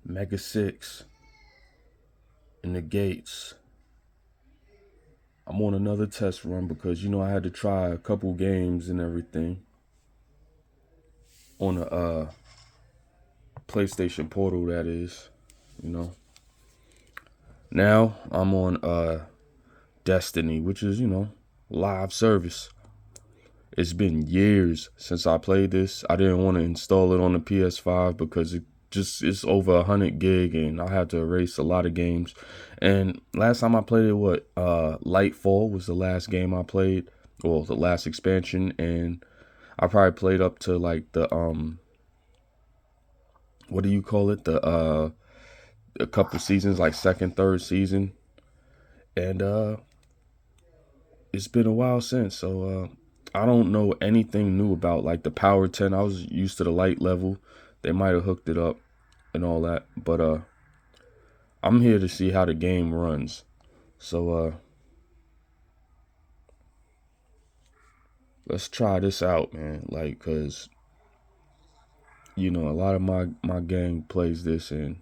Mega 6 in the gates. I'm on another test run because, I had to try a couple games and everything on a PlayStation Portal, that is, you know. Now I'm on Destiny, which is, live service. It's been years since I played this. I didn't want to install it on the PS5 because it's over 100 gig and I had to erase a lot of games. And last time I played it, Lightfall was the last game I played, well, the last expansion, and I probably played up to like the what do you call it? A couple seasons, like second, third season. And it's been a while since, so I don't know anything new about like the power 10. I was used to the light level. They might have hooked it up and all that, but I'm here to see how the game runs. So let's try this out, man. Like, cause a lot of my gang plays this, and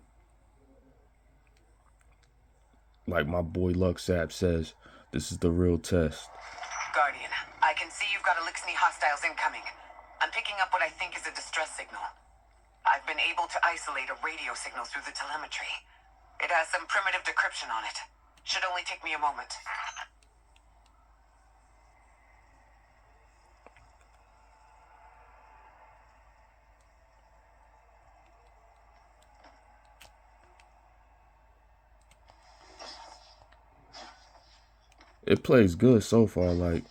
like my boy Luxap says, this is the real test. Guardian, I can see you've got Elixni hostiles incoming. I'm picking up what I think is a distress signal. I've been able to isolate a radio signal through the telemetry. It has some primitive decryption on it. Should only take me a moment. It plays good so far. Like,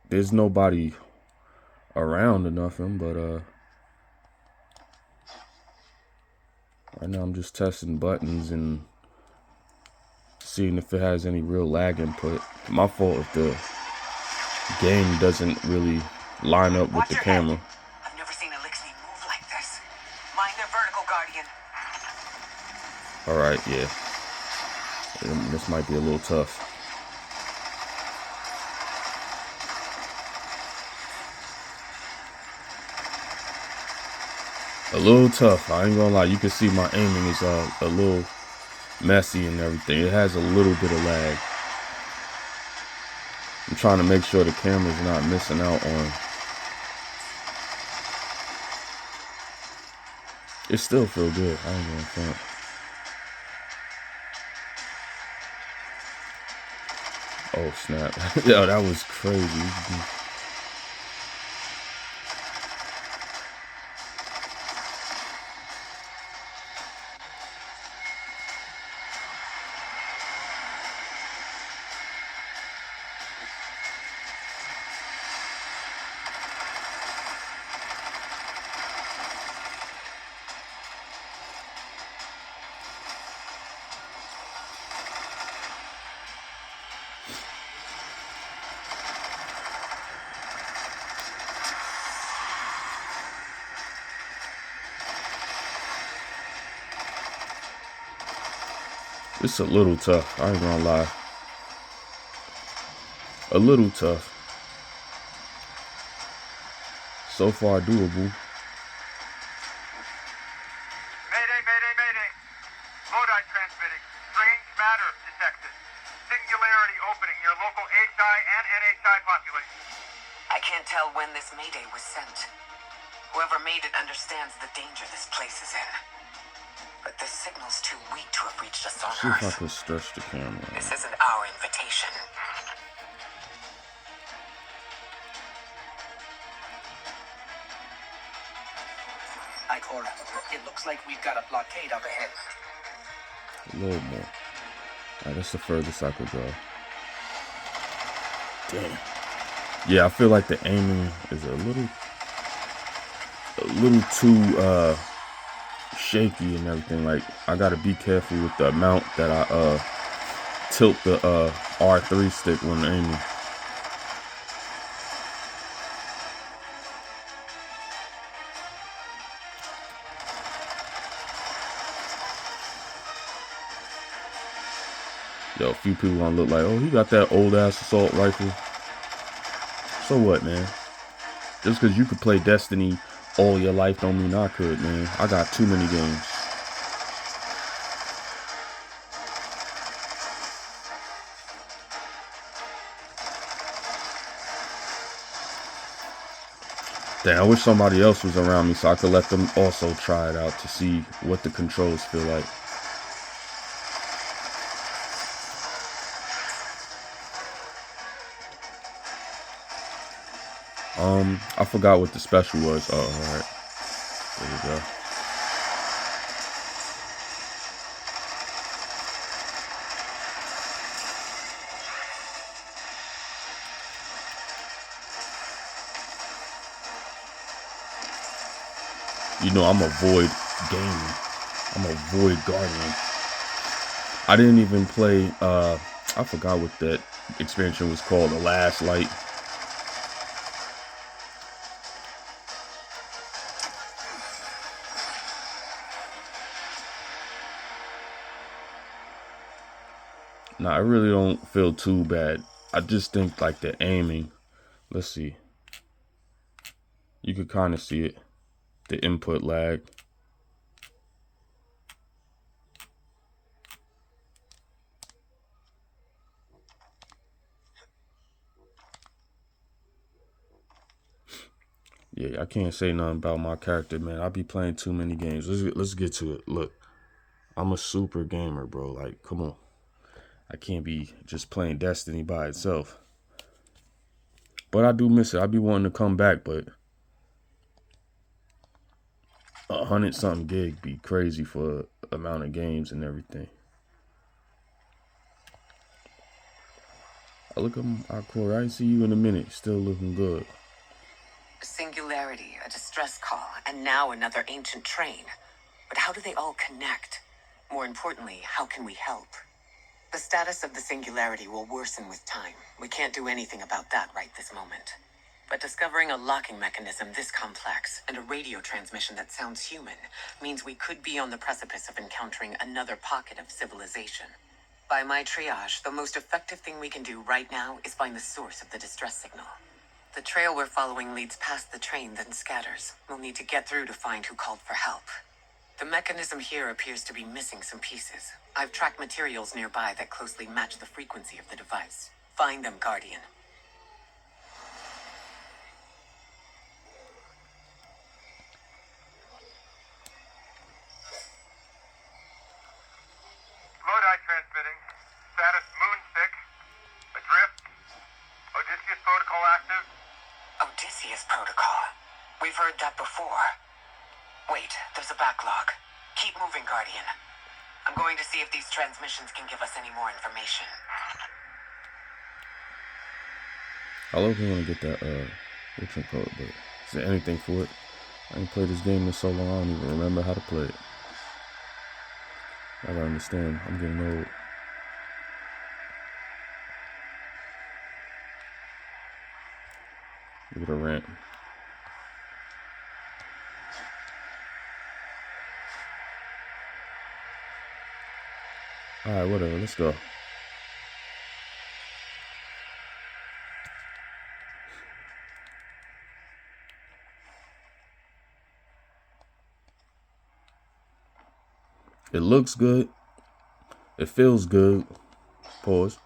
there's nobody around or nothing, but right now I'm just testing buttons and seeing if it has any real lag input. My fault if the game doesn't really line up with the camera. I've never seen Elixni move like this. Mind their vertical, Guardian. Alright, yeah. This might be a little tough. A little tough, I ain't gonna lie. You can see my aiming is a little messy and everything. It has a little bit of lag. I'm trying to make sure the camera's not missing out on. It still feel good, I ain't gonna front. Oh snap. Yo, that was crazy. It's a little tough, I ain't gonna lie. A little tough. So far doable. Mayday, mayday, mayday. Lodi transmitting. Strange matter detected. Singularity opening near local HI and NHI population. I can't tell when this mayday was sent. Whoever made it understands the danger this place is in. But this signal's too weak to have reached us on See if I Earth. can stretch the camera. This isn't our invitation. Hi, Cora. It looks like we've got a blockade up ahead. A little more. Alright, that's the furthest I could go. Damn. Yeah, I feel like the aiming is a little too shaky and everything. Like, I gotta be careful with the amount that I tilt the R3 stick when aiming. Yo, a few people gonna look like, oh, he got that old ass assault rifle. So what, man? Just because you could play Destiny all your life don't mean I could, man. I got too many games. Damn, I wish somebody else was around me so I could let them also try it out to see what the controls feel like. I forgot what the special was. Oh, alright. There we go. You know, I'm a void gaming. I'm a void guardian. I didn't even play, I forgot what that expansion was called, The Last Light. Nah, I really don't feel too bad. I just think like the aiming. Let's see. You could kind of see it. The input lag. Yeah, I can't say nothing about my character, man. I be playing too many games. Let's get to it. Look, I'm a super gamer, bro. Like, come on. I can't be just playing Destiny by itself. But I do miss it. I be wanting to come back, but 100-something gig be crazy for amount of games and everything. I look at my core. I see you in a minute. Still looking good. Singularity, a distress call, and now another ancient train. But how do they all connect? More importantly, how can we help? The status of the Singularity will worsen with time. We can't do anything about that right this moment. But discovering a locking mechanism this complex and a radio transmission that sounds human means we could be on the precipice of encountering another pocket of civilization. By my triage, the most effective thing we can do right now is find the source of the distress signal. The trail we're following leads past the train, then scatters. We'll need to get through to find who called for help. The mechanism here appears to be missing some pieces. I've tracked materials nearby that closely match the frequency of the device. Find them, Guardian. Lodi transmitting. Status moon sick. Adrift. Odysseus protocol active. Odysseus protocol. We've heard that before. Wait, there's a backlog. Keep moving, Guardian. I'm going to see if these transmissions can give us any more information. I love when I get that what's it called, but is there anything for it? I ain't played this game in so long I don't even remember how to play it. I gotta understand, I'm getting old. Look at the rant. Alright, whatever, let's go. It looks good. It feels good. Pause.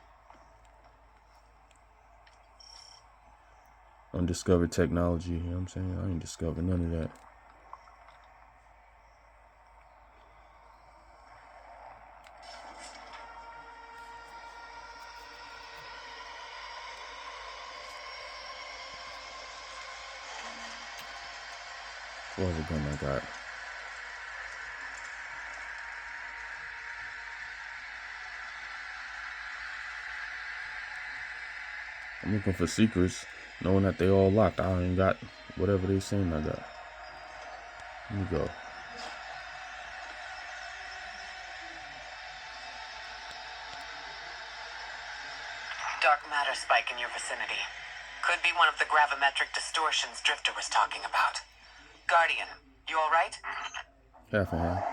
Undiscovered technology, you know what I'm saying? I ain't discovered none of that. What other gun I got? I'm looking for secrets, knowing that they all locked. I ain't got whatever they saying I got. Let me go. Dark matter spike in your vicinity. Could be one of the gravimetric distortions Drifter was talking about. Guardian, you alright? Half and half.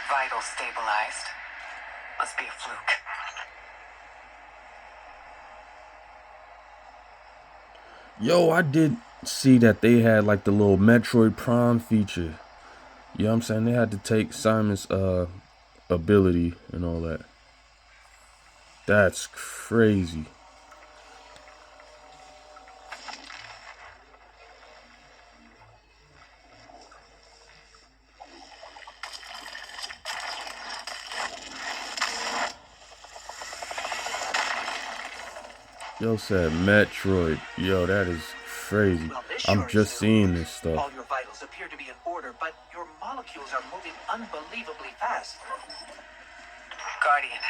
Vital stabilized. Must be a fluke. Yo, I did. see that they had like the little Metroid Prime feature. You know what I'm saying? They had to take Simon's ability and all that. That's crazy. Yo said Metroid. Yo, that is crazy. Well, this I'm sure just is seeing new. this stuff. All your vitals appear to be in order, but your molecules are moving unbelievably fast. Guardian,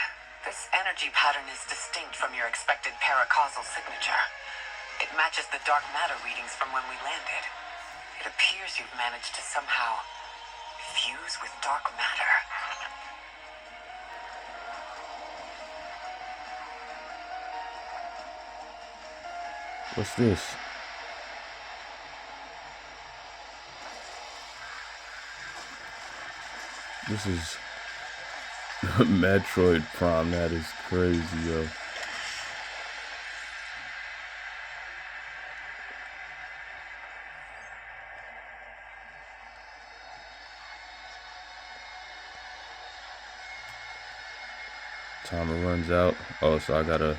this energy pattern is distinct from your expected paracausal signature. It matches the dark matter readings from when we landed. It appears you've managed to somehow fuse with dark matter. What's this? This is Metroid Prime. That is crazy, yo. Timer runs out. Oh, so I gotta.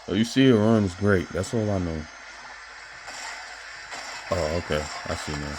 Oh, you see it runs great. That's all I know. Oh, okay. I see now.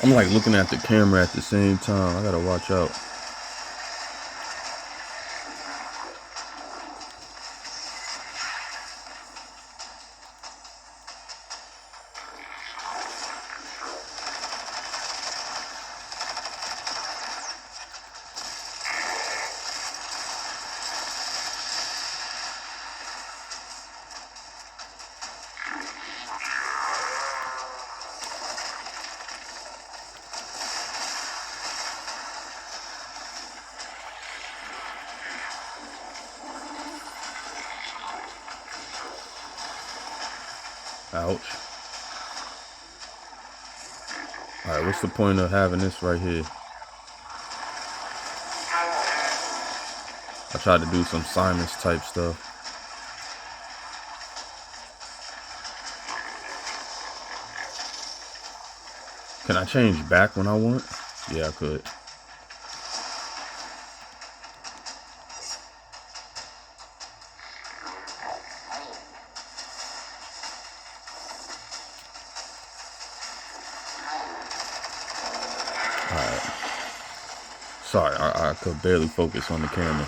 I'm like looking at the camera at the same time. I gotta watch out. Ouch. Alright, what's the point of having this right here? I tried to do some Simon's type stuff. Can I change back when I want? Yeah, I could. Alright. Sorry, I could barely focus on the camera.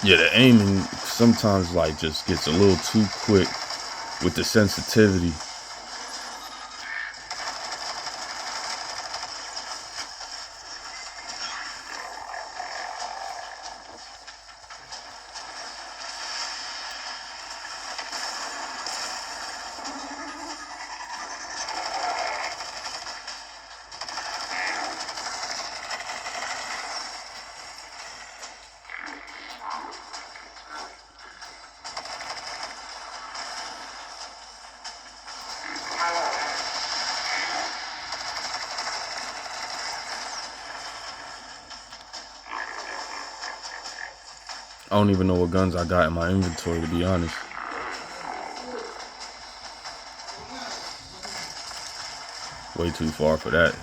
Yeah, the aiming sometimes like just gets a little too quick with the sensitivity. I don't even know what guns I got in my inventory, to be honest. Way too far for that.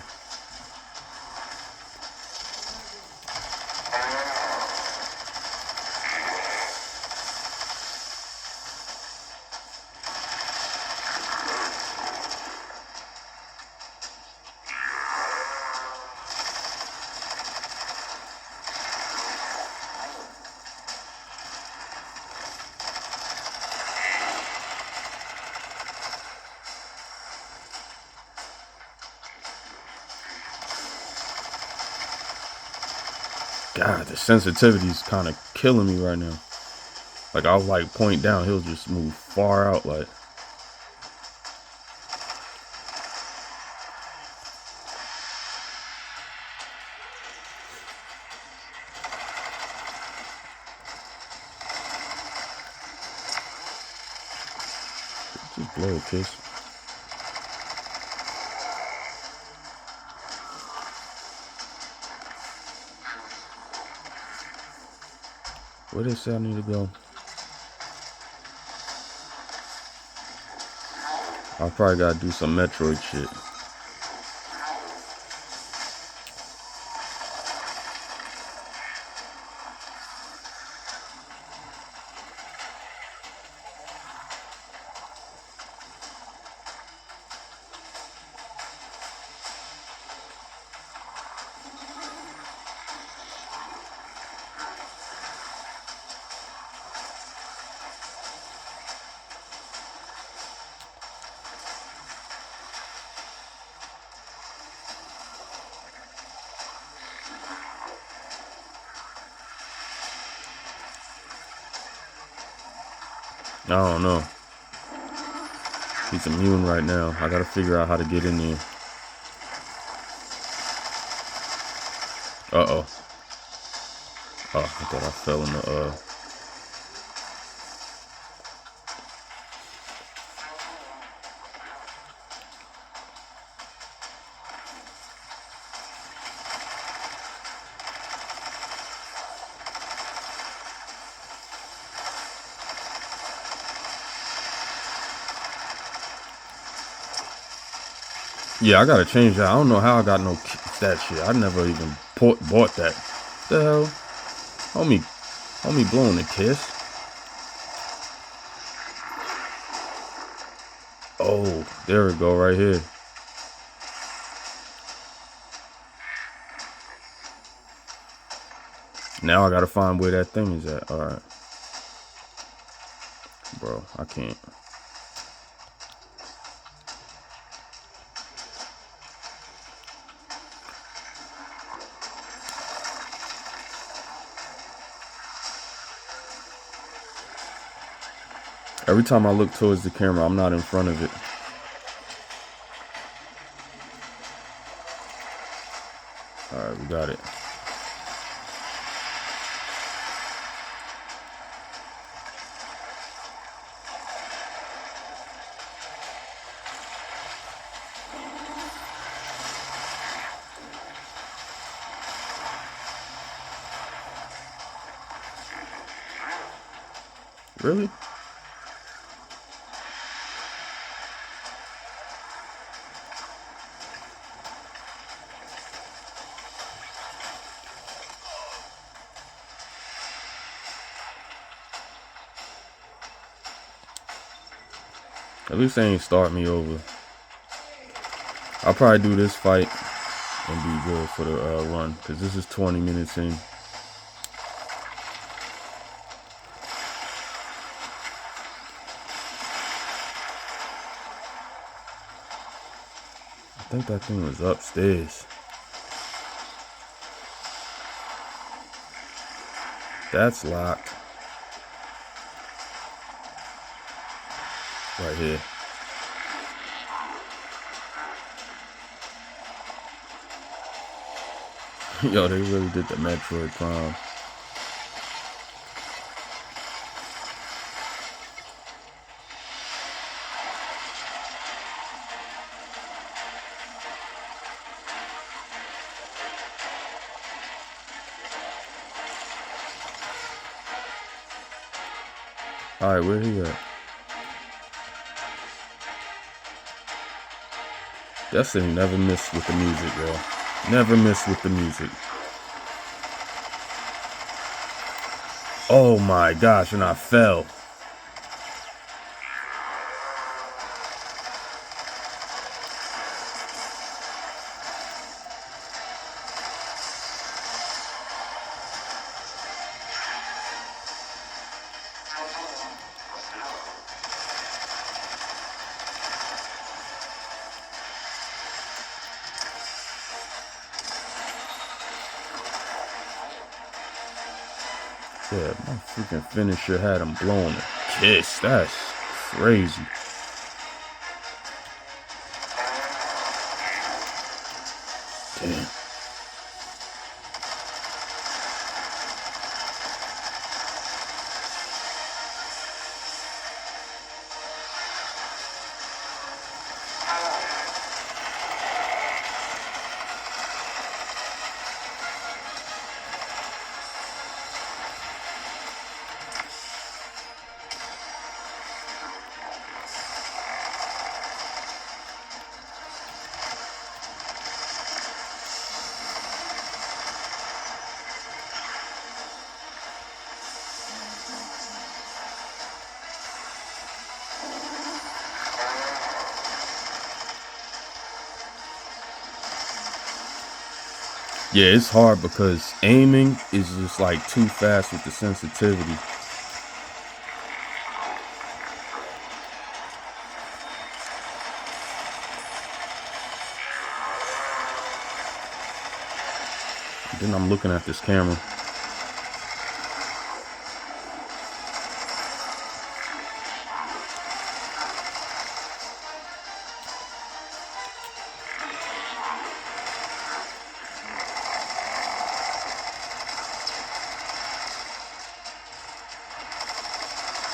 God, the sensitivity is kind of killing me right now. Like, I'll like point down, he'll just move far out. Like, just blow a kiss. Where they say I need to go? I probably gotta do some Metroid shit. I don't know. He's immune right now. I gotta figure out how to get in there. Uh-oh. Oh, I thought I fell in the, Yeah, I gotta change that. I don't know how I got that shit. I never even bought that. The hell? Homie blowing a kiss. Oh, there we go, right here. Now I gotta find where that thing is at. Alright. Bro, I can't. Every time I look towards the camera, I'm not in front of it. Alright, we got it. Really? At least they ain't start me over. I'll probably do this fight and be good for the run, because this is 20 minutes in. think that thing was upstairs. That's locked. Right here. Yo, they really did the Metroid Prime. Alright, where he at? Destiny never missed with the music, yo. Never missed with the music. Oh my gosh, and I fell. Yeah, my freaking finisher had him blowing a kiss. That's crazy. Damn. Yeah, it's hard because aiming is just like too fast with the sensitivity. Then I'm looking at this camera.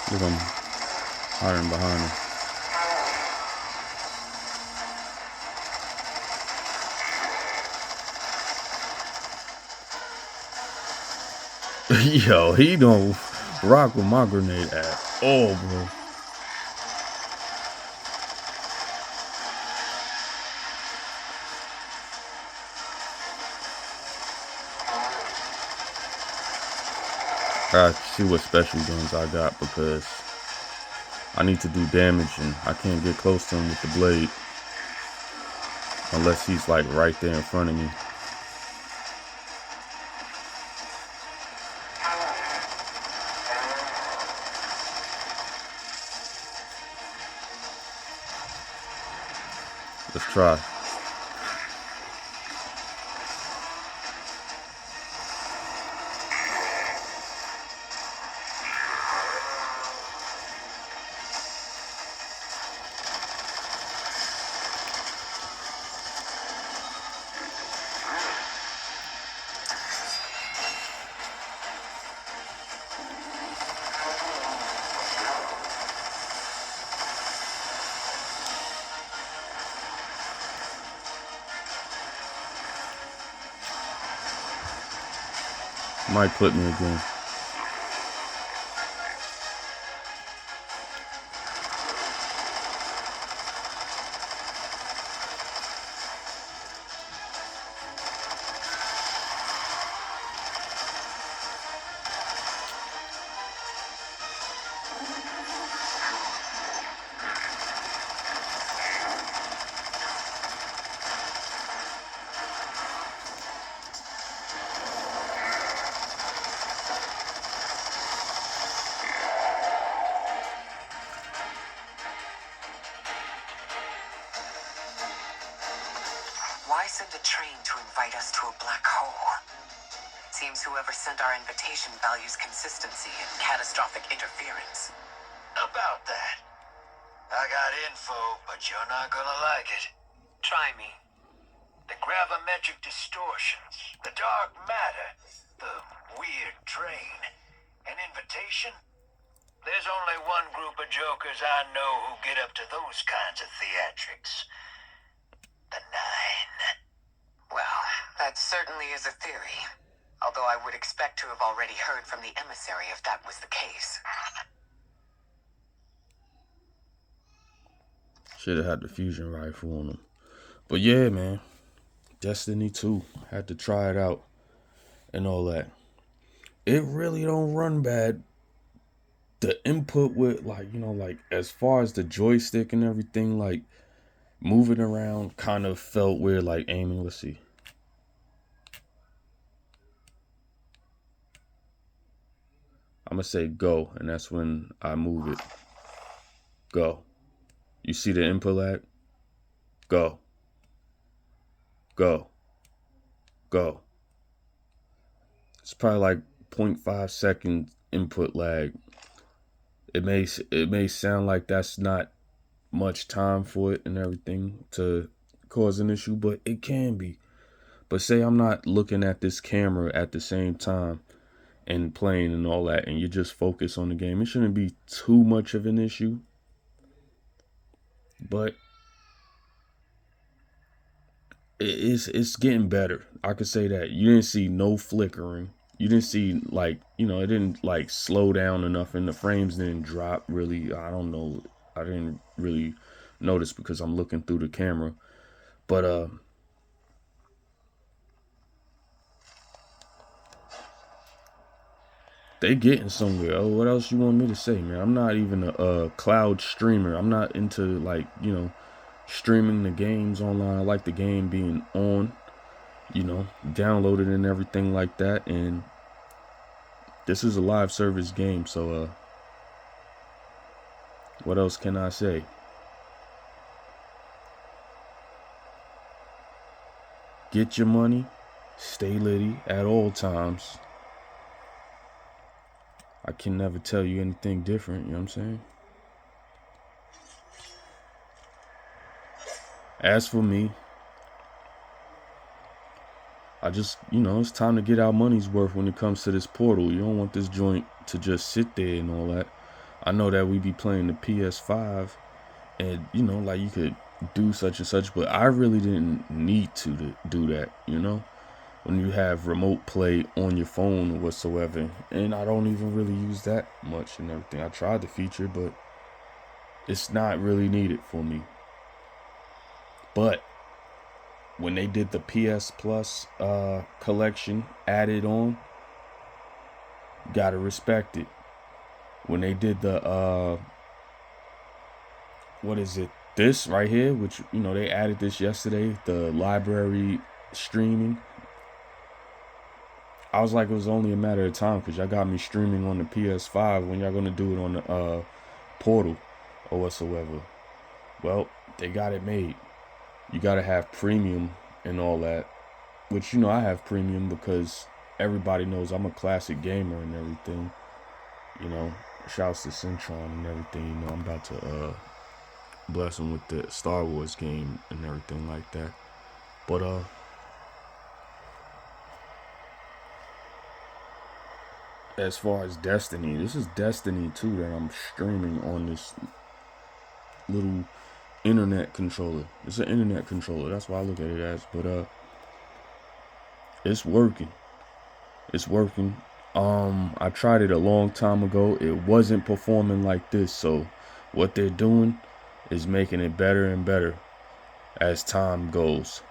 Look, I'm hiding behind him. Yo, he don't rock with my grenade at all, bro. I see what special guns I got because I need to do damage and I can't get close to him with the blade unless he's like right there in front of me. Let's try. Might clip me again. Why send a train to invite us to a black hole? Seems whoever sent our invitation values consistency and catastrophic interference. About that. I got info, but you're not gonna like it. Try me. The gravimetric distortions, the dark matter, the weird train, an invitation? There's only one group of jokers I know who get up to those kinds of theatrics. The Nine. Well, that certainly is a theory. Although I would expect to have already heard from the emissary if that was the case. Should have had the fusion rifle on him. But yeah, man. Destiny 2. Had to try it out. And all that. It really don't run bad. The input with, like, you know, like, as far as the joystick and everything, like, moving around kind of felt weird, like aiming. Let's see. I'm going to say go, and that's when I move it. Go. You see the input lag? Go. Go. Go. It's probably like 0.5 second input lag. It may sound like that's not much time for it and everything to cause an issue, but it can be. But say I'm not looking at this camera at the same time and playing and all that, and you just focus on the game. It shouldn't be too much of an issue. But it's getting better. I could say that. You didn't see no flickering. You didn't see, like, you know, it didn't like slow down enough and the frames didn't drop really. I don't know. I didn't really notice because I'm looking through the camera. But they getting somewhere. Oh, what else you want me to say, man? I'm not even a cloud streamer. I'm not into, like, you know, streaming the games online. I like the game being on, you know, downloaded and everything like that. And this is a live service game, so what else can I say? Get your money, stay litty at all times. I can never tell you anything different, you know what I'm saying? As for me, I just, you know, it's time to get our money's worth when it comes to this portal. You don't want this joint to just sit there and all that. I know that we be playing the PS5 and, you know, like you could do such and such, but I really didn't need to do that, you know? When you have remote play on your phone or whatsoever. And I don't even really use that much and everything. I tried the feature, but it's not really needed for me. But when they did the PS Plus collection added on, gotta respect it. When they did the what is it? This right here, which, you know, they added this yesterday, the library streaming. I was like, it was only a matter of time because y'all got me streaming on the PS5 when y'all gonna do it on the portal or whatsoever. Well, they got it made. You gotta have premium and all that, which, you know, I have premium because everybody knows I'm a classic gamer and everything. You know, shouts to Centron and everything. You know, I'm about to bless him with the Star Wars game and everything like that. But as far as Destiny, this is Destiny 2 that I'm streaming on this little internet controller. It's an internet controller. That's why I look at it as. But it's working. It's working. I tried it a long time ago. It wasn't performing like this. So what they're doing is making it better and better as time goes.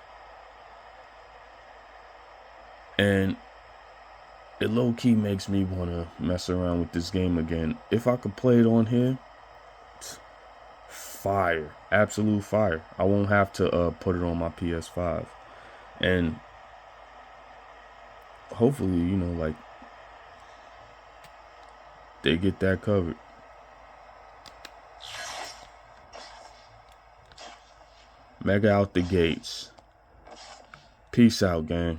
And it low-key makes me want to mess around with this game again. If I could play it on here, fire. Absolute fire. I won't have to put it on my PS5. And hopefully, you know, like, they get that covered. Mega out the gates. Peace out, gang.